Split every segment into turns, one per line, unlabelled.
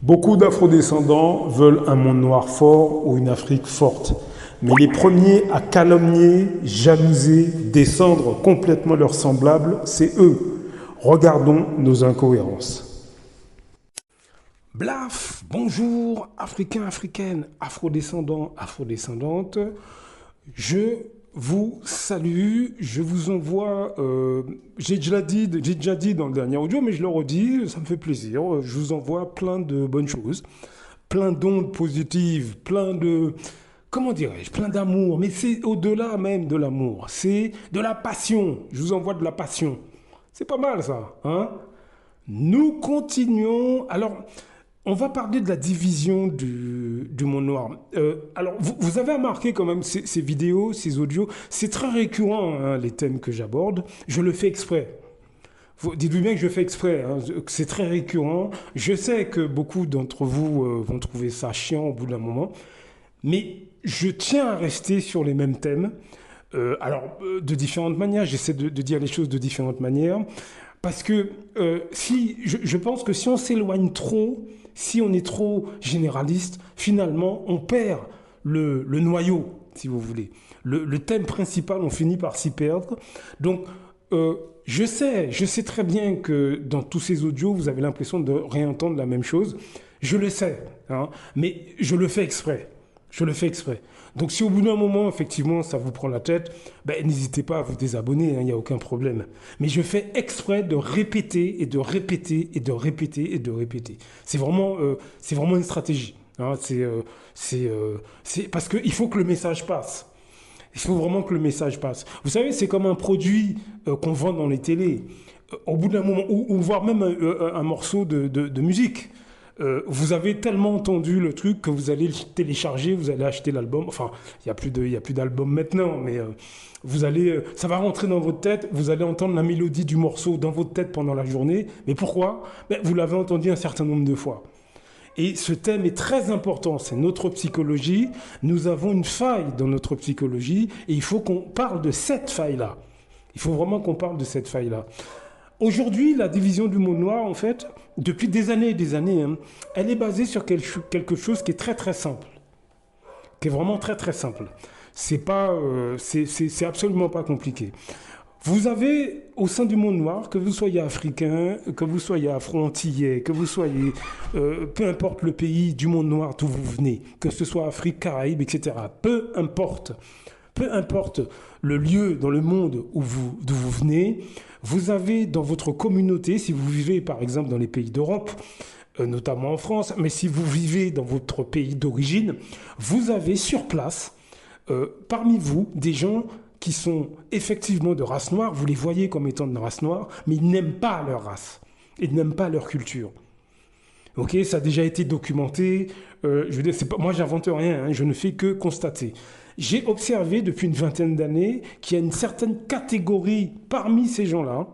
Beaucoup d'afrodescendants veulent un monde noir fort ou une Afrique forte. Mais les premiers à calomnier, jalouser, descendre complètement leurs semblables, c'est eux. Regardons nos incohérences. Blaf, bonjour, Africains, Africaines, Afrodescendants, Afrodescendantes. Je vous salue, je vous envoie, j'ai déjà dit dans le dernier audio, mais je le redis, ça me fait plaisir. Je vous envoie plein de bonnes choses, plein d'ondes positives, plein de, comment dirais-je, plein d'amour, mais c'est au-delà même de l'amour, c'est de la passion. Je vous envoie de la passion. C'est pas mal ça, hein? Nous continuons. Alors, on va parler de la division du monde noir. Alors, vous avez remarqué quand même ces vidéos, ces audios, c'est très récurrent, hein, les thèmes que j'aborde. Je le fais exprès. Dites-vous bien que je fais exprès, hein, que c'est très récurrent. Je sais que beaucoup d'entre vous vont trouver ça chiant au bout d'un moment, mais je tiens à rester sur les mêmes thèmes. De différentes manières, j'essaie de dire les choses de différentes manières, parce que je pense que si on s'éloigne trop, si on est trop généraliste, finalement, on perd le noyau, si vous voulez. Le thème principal, on finit par s'y perdre. Donc, je sais très bien que dans tous ces audios, vous avez l'impression de réentendre la même chose. Je le sais, hein, mais je le fais exprès. Je le fais exprès. Donc si au bout d'un moment, effectivement, ça vous prend la tête, n'hésitez pas à vous désabonner, il n'y a aucun problème. Mais je fais exprès de répéter et de répéter et de répéter et de répéter. C'est vraiment une stratégie. Hein, c'est parce qu'il faut que le message passe. Il faut vraiment que le message passe. Vous savez, c'est comme un produit qu'on vend dans les télés. Au bout d'un moment, ou voire même un morceau de musique. Vous avez tellement entendu le truc que vous allez le télécharger, vous allez acheter l'album. Enfin, il y a plus d'album maintenant, mais ça va rentrer dans votre tête. Vous allez entendre la mélodie du morceau dans votre tête pendant la journée. Mais pourquoi? Vous l'avez entendu un certain nombre de fois. Et ce thème est très important, c'est notre psychologie. Nous avons une faille dans notre psychologie et il faut qu'on parle de cette faille-là. Il faut vraiment qu'on parle de cette faille-là. Aujourd'hui, la division du monde noir, en fait, depuis des années et des années, hein, elle est basée sur quelque chose qui est très très simple, qui est vraiment très très simple. C'est absolument pas compliqué. Vous avez au sein du monde noir, que vous soyez africain, que vous soyez afro-antillais, que vous soyez, peu importe le pays du monde noir d'où vous venez, que ce soit Afrique, Caraïbes, etc. Peu importe le lieu dans le monde d'où vous venez, vous avez dans votre communauté, si vous vivez par exemple dans les pays d'Europe, notamment en France, mais si vous vivez dans votre pays d'origine, vous avez sur place, parmi vous, des gens qui sont effectivement de race noire, vous les voyez comme étant de race noire, mais ils n'aiment pas leur race, ils n'aiment pas leur culture. Ok, ça a déjà été documenté, je veux dire, moi j'invente rien, hein, je ne fais que constater. J'ai observé depuis une vingtaine d'années qu'il y a une certaine catégorie parmi ces gens-là,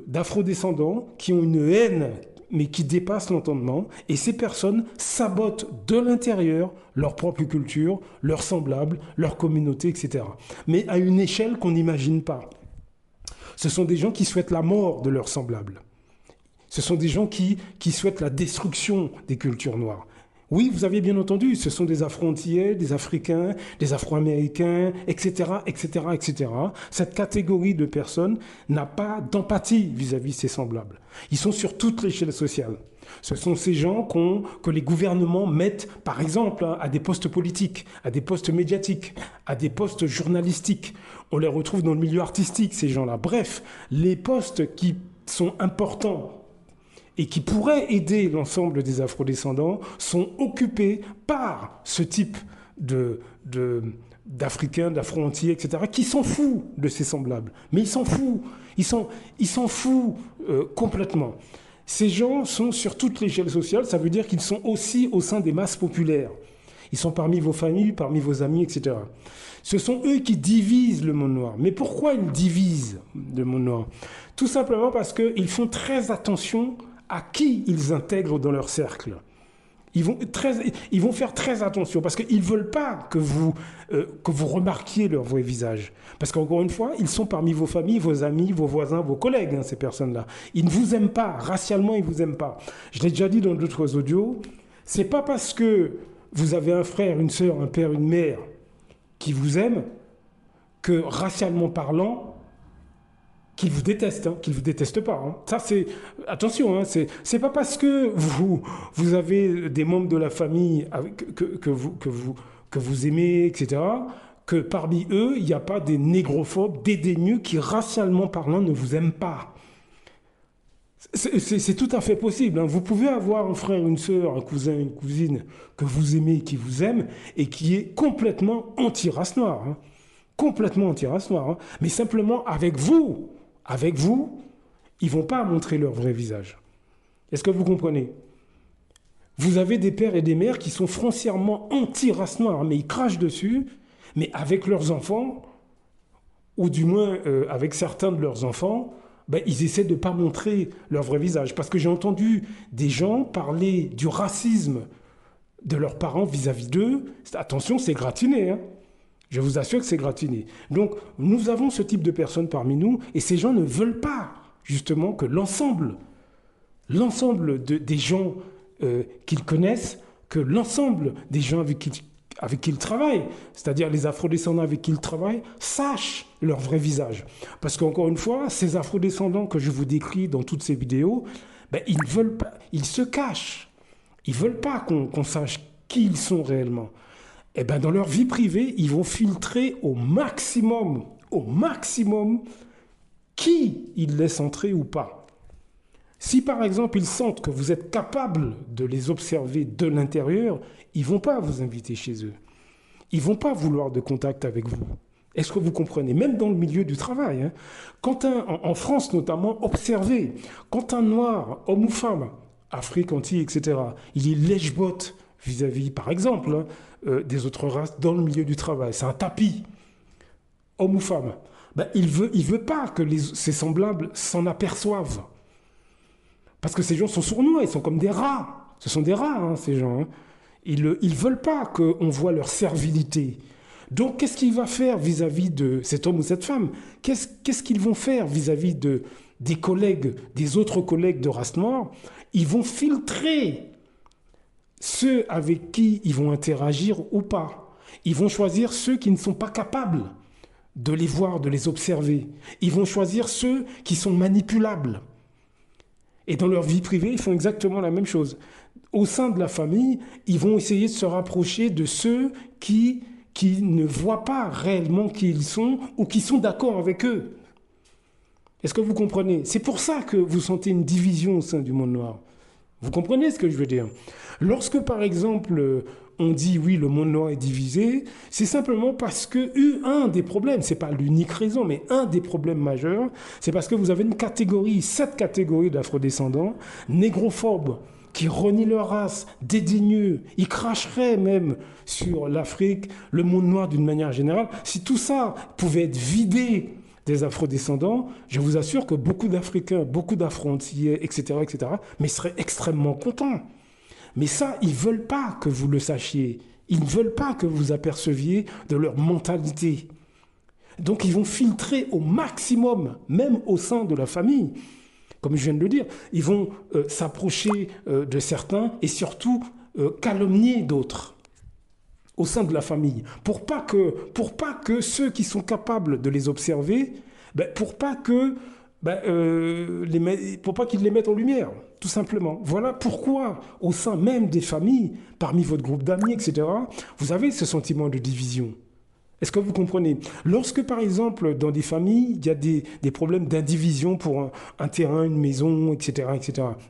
d'afrodescendants, qui ont une haine, mais qui dépasse l'entendement, et ces personnes sabotent de l'intérieur leur propre culture, leurs semblables, leur communauté, etc. Mais à une échelle qu'on n'imagine pas. Ce sont des gens qui souhaitent la mort de leurs semblables. Ce sont des gens qui souhaitent la destruction des cultures noires. Oui, vous avez bien entendu, ce sont des Afro-Antillais, des Africains, des Afro-Américains, etc., etc., etc. Cette catégorie de personnes n'a pas d'empathie vis-à-vis de ses semblables. Ils sont sur toute l'échelle sociale. Ce sont ces gens que les gouvernements mettent, par exemple, à des postes politiques, à des postes médiatiques, à des postes journalistiques. On les retrouve dans le milieu artistique, ces gens-là. Bref, les postes qui sont importants et qui pourraient aider l'ensemble des afrodescendants sont occupés par ce type d'Africains, d'Afro-Antillais, etc., qui s'en foutent de ses semblables. Mais ils s'en foutent. Ils s'en foutent complètement. Ces gens sont sur toute l'échelle sociale, ça veut dire qu'ils sont aussi au sein des masses populaires. Ils sont parmi vos familles, parmi vos amis, etc. Ce sont eux qui divisent le monde noir. Mais pourquoi ils divisent le monde noir? Tout simplement parce qu'ils font très attention à qui ils intègrent dans leur cercle. Ils vont faire très attention parce qu'ils ne veulent pas que vous remarquiez leur vrai visage. Parce qu'encore une fois, ils sont parmi vos familles, vos amis, vos voisins, vos collègues, hein, ces personnes-là. Ils ne vous aiment pas, racialement, ils ne vous aiment pas. Je l'ai déjà dit dans d'autres audios, c'est pas parce que vous avez un frère, une sœur, un père, une mère qui vous aiment que, racialement parlant, qu'ils vous détestent, hein, qu'ils vous détestent pas. Hein. Ça, c'est attention. Hein, c'est pas parce que vous avez des membres de la famille que vous aimez, etc., que parmi eux, il n'y a pas des négrophobes dédaigneux qui, racialement parlant, ne vous aiment pas. C'est tout à fait possible. Hein. Vous pouvez avoir un frère, une sœur, un cousin, une cousine que vous aimez, qui vous aime et qui est complètement anti-race noire. Hein. Complètement anti-race noire. Hein. Mais simplement avec vous, ils ne vont pas montrer leur vrai visage. Est-ce que vous comprenez? Vous avez des pères et des mères qui sont foncièrement anti-race noire, mais ils crachent dessus, mais avec leurs enfants, ou du moins avec certains de leurs enfants, ben, ils essaient de ne pas montrer leur vrai visage. Parce que j'ai entendu des gens parler du racisme de leurs parents vis-à-vis d'eux. Attention, c'est gratiné, hein. Je vous assure que c'est gratiné. Donc, nous avons ce type de personnes parmi nous, et ces gens ne veulent pas, justement, que l'ensemble des gens qu'ils connaissent, que l'ensemble des gens avec qui ils travaillent, c'est-à-dire les afrodescendants avec qui ils travaillent, sachent leur vrai visage. Parce qu'encore une fois, ces afrodescendants que je vous décris dans toutes ces vidéos, ben, ils ne veulent pas, ils se cachent. Ils ne veulent pas qu'on sache qui ils sont réellement. Eh ben, dans leur vie privée, ils vont filtrer au maximum, qui ils laissent entrer ou pas. Si par exemple ils sentent que vous êtes capable de les observer de l'intérieur, ils ne vont pas vous inviter chez eux. Ils ne vont pas vouloir de contact avec vous. Est-ce que vous comprenez? Même dans le milieu du travail. Hein, en France notamment, observez, quand un noir, homme ou femme, Afrique, Antilles, etc., il est lèche-botte vis-à-vis, par exemple, hein, des autres races dans le milieu du travail. C'est un tapis, homme ou femme. Ben, il veut pas que ses semblables s'en aperçoivent. Parce que ces gens sont sournois, ils sont comme des rats. Ce sont des rats, hein, ces gens. Hein. Ils ne veulent pas qu'on voit leur servilité. Donc, qu'est-ce qu'il va faire vis-à-vis de cet homme ou cette femme? Qu'est-ce qu'ils vont faire vis-à-vis des collègues, des autres collègues de race noire? Ils vont filtrer ceux avec qui ils vont interagir ou pas. Ils vont choisir ceux qui ne sont pas capables de les voir, de les observer. Ils vont choisir ceux qui sont manipulables. Et dans leur vie privée, ils font exactement la même chose. Au sein de la famille, ils vont essayer de se rapprocher de ceux qui ne voient pas réellement qui ils sont ou qui sont d'accord avec eux. Est-ce que vous comprenez? C'est pour ça que vous sentez une division au sein du monde noir. Vous comprenez ce que je veux dire? Lorsque, par exemple, on dit oui, le monde noir est divisé, c'est simplement parce que un des problèmes, c'est pas l'unique raison, mais un des problèmes majeurs, c'est parce que vous avez cette catégorie d'afrodescendants, négrophobes, qui renient leur race, dédaigneux, ils cracheraient même sur l'Afrique, le monde noir d'une manière générale. Si tout ça pouvait être vidé des afrodescendants, je vous assure que beaucoup d'Africains, beaucoup d'Afro-Antillais, etc., mais seraient extrêmement contents. Mais ça, ils ne veulent pas que vous le sachiez. Ils ne veulent pas que vous aperceviez de leur mentalité. Donc, ils vont filtrer au maximum, même au sein de la famille. Comme je viens de le dire, ils vont s'approcher de certains et surtout calomnier d'autres au sein de la famille, pour pas que ceux qui sont capables de les observer, pour pas qu'ils les mettent en lumière, tout simplement. Voilà pourquoi, au sein même des familles, parmi votre groupe d'amis, etc., vous avez ce sentiment de division. Est-ce que vous comprenez? Lorsque, par exemple, dans des familles, il y a des problèmes d'indivision pour un terrain, une maison, etc.,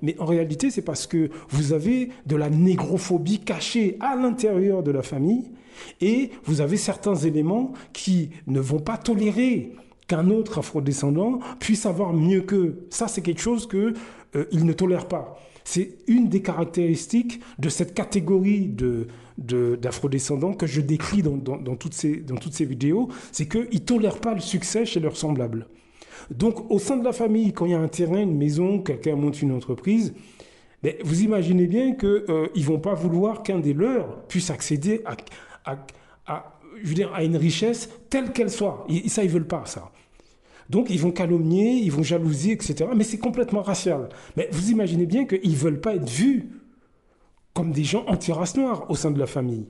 Mais en réalité, c'est parce que vous avez de la négrophobie cachée à l'intérieur de la famille et vous avez certains éléments qui ne vont pas tolérer qu'un autre afrodescendant puisse avoir mieux qu'eux. Ça, c'est quelque chose qu'ils ne tolèrent pas. C'est une des caractéristiques de cette catégorie d'afrodescendants que je décris dans toutes ces vidéos, c'est qu'ils ne tolèrent pas le succès chez leurs semblables. Donc, au sein de la famille, quand il y a un terrain, une maison, quelqu'un monte une entreprise, Mais vous imaginez bien qu'ils ne vont pas vouloir qu'un des leurs puisse accéder à, je veux dire, à une richesse telle qu'elle soit. Et ça, ils ne veulent pas, ça. Donc, ils vont calomnier, ils vont jalouser, etc. Mais c'est complètement racial. Mais vous imaginez bien qu'ils ne veulent pas être vus comme des gens anti-race noire au sein de la famille.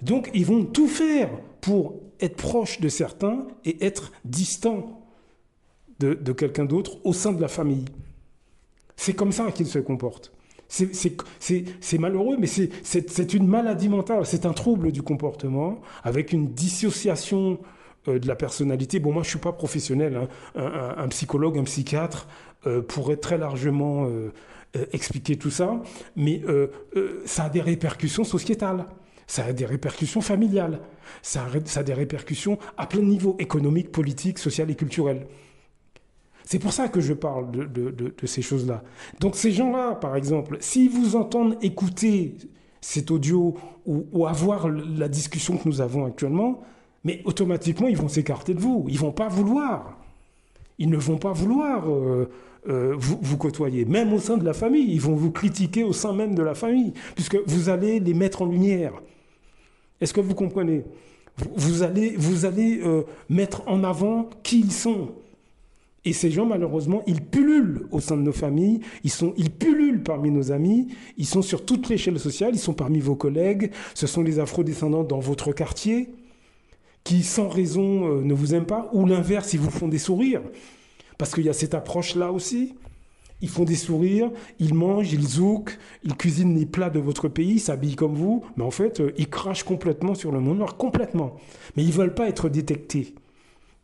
Donc, ils vont tout faire pour être proches de certains et être distants de quelqu'un d'autre au sein de la famille. C'est comme ça qu'ils se comportent. C'est malheureux, mais c'est une maladie mentale, c'est un trouble du comportement avec une dissociation de la personnalité. Bon, moi, je ne suis pas professionnel, hein. Un psychologue, un psychiatre pourrait très largement expliquer tout ça, mais ça a des répercussions sociétales. Ça a des répercussions familiales, ça a des répercussions à plein niveau, économique, politique, social et culturel. C'est pour ça que je parle de ces choses-là. Donc ces gens-là, par exemple, s'ils vous entendent écouter cet audio ou avoir la discussion que nous avons actuellement, mais automatiquement, ils vont s'écarter de vous. Ils ne vont pas vouloir. Ils ne vont pas vouloir vous côtoyer. Même au sein de la famille, ils vont vous critiquer au sein même de la famille, puisque vous allez les mettre en lumière. Est-ce que vous comprenez? Vous allez mettre en avant qui ils sont. Et ces gens, malheureusement, ils pullulent au sein de nos familles, ils pullulent parmi nos amis, ils sont sur toute l'échelle sociale, ils sont parmi vos collègues, ce sont les afro-descendants dans votre quartier, qui sans raison ne vous aiment pas, ou l'inverse, ils vous font des sourires. Parce qu'il y a cette approche-là aussi. Ils font des sourires, ils mangent, ils zoukent, ils cuisinent les plats de votre pays, ils s'habillent comme vous, mais en fait, ils crachent complètement sur le monde noir, complètement. Mais ils ne veulent pas être détectés.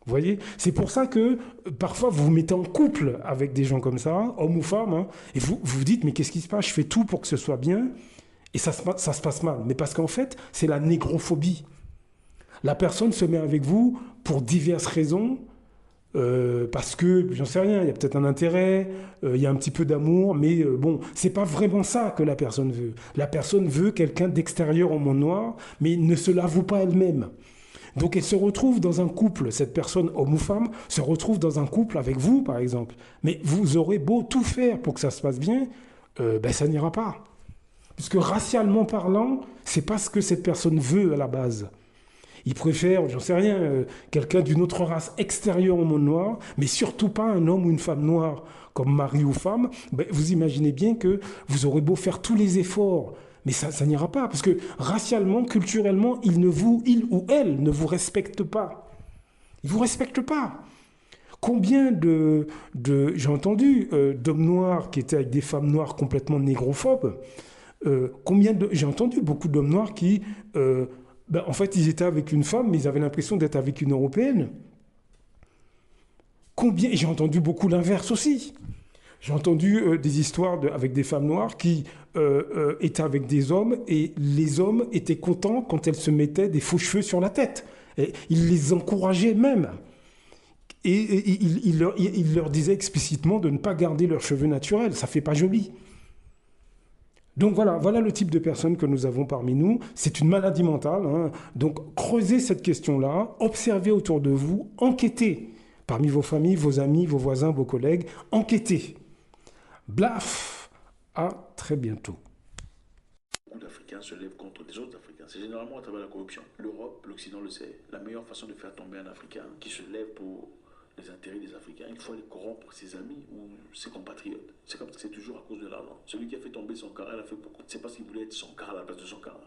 Vous voyez? C'est pour ça que parfois vous vous mettez en couple avec des gens comme ça, hommes ou femmes, hein, et vous vous dites, mais qu'est-ce qui se passe? Je fais tout pour que ce soit bien, et ça se passe mal. Mais parce qu'en fait, c'est la négrophobie. La personne se met avec vous pour diverses raisons, parce que, j'en sais rien, il y a peut-être un intérêt, il y a un petit peu d'amour, mais bon, c'est pas vraiment ça que la personne veut. La personne veut quelqu'un d'extérieur au monde noir, mais ne se l'avoue pas elle-même. Donc elle se retrouve dans un couple, cette personne, homme ou femme, se retrouve dans un couple avec vous, par exemple. Mais vous aurez beau tout faire pour que ça se passe bien, ça n'ira pas. Puisque racialement parlant, c'est pas ce que cette personne veut à la base. Il préfère, j'en sais rien, quelqu'un d'une autre race extérieure au monde noir, mais surtout pas un homme ou une femme noire comme mari ou femme. Vous imaginez bien que vous aurez beau faire tous les efforts, mais ça n'ira pas, parce que racialement, culturellement, il ou elle ne vous respecte pas. Il ne vous respecte pas. Combien j'ai entendu d'hommes noirs qui étaient avec des femmes noires complètement négrophobes, j'ai entendu beaucoup d'hommes noirs qui, en fait, ils étaient avec une femme, mais ils avaient l'impression d'être avec une Européenne. J'ai entendu beaucoup l'inverse aussi. J'ai entendu des histoires avec des femmes noires qui étaient avec des hommes et les hommes étaient contents quand elles se mettaient des faux cheveux sur la tête. Et ils les encourageaient même. Et ils leur disaient explicitement de ne pas garder leurs cheveux naturels. Ça ne fait pas joli. Donc voilà le type de personnes que nous avons parmi nous. C'est une maladie mentale, hein. Donc creusez cette question-là, observez autour de vous, enquêtez parmi vos familles, vos amis, vos voisins, vos collègues, enquêtez. Blaf, à très bientôt.
Beaucoup d'Africains se lèvent contre des autres Africains. C'est généralement à travers la corruption. L'Europe, l'Occident le sait. La meilleure façon de faire tomber un Africain qui se lève pour les intérêts des Africains, il faut aller corrompre ses amis ou ses compatriotes. C'est comme ça, c'est toujours à cause de l'argent. Celui qui a fait tomber son cara, il a fait pourquoi? C'est parce qu'il voulait être son cara à la place de son cara.